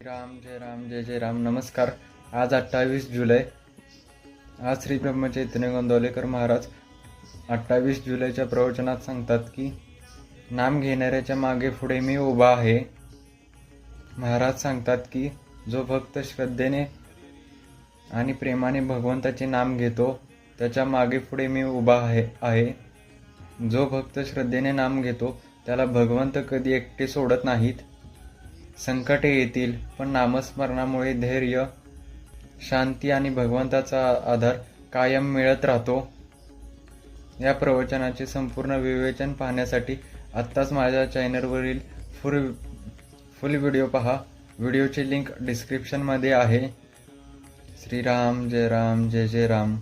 राम जय जय राम. नमस्कार. आज 28 जुलै. आज श्री ब्रह्मचैतन्य गोंदवलेकर महाराज 28 जुलैच्या प्रवचनात सांगतात की नाम घेणाऱ्याच्या मागे पुढे मी उभा आहे. महाराज सांगतात की जो भक्त श्रद्धेने आणि प्रेमाने भगवंताचे नाम घेतो त्याच्या मागे पुढे मी उभा आहे. जो भक्त श्रद्धेने नाम घेतो त्याला भगवंत कधी एकटे सोडत नाहीत. संकटे येतील पण नामस्मरणामुळे धैर्य, शांती आणि भगवंताचा आधार कायम मिळत राहतो. या प्रवचनाचे संपूर्ण विवेचन पाहण्यासाठी आत्ताच माझ्या चॅनलवरील फुल व्हिडिओ पहा. व्हिडिओची लिंक डिस्क्रिप्शनमध्ये आहे. श्रीराम जय जय राम.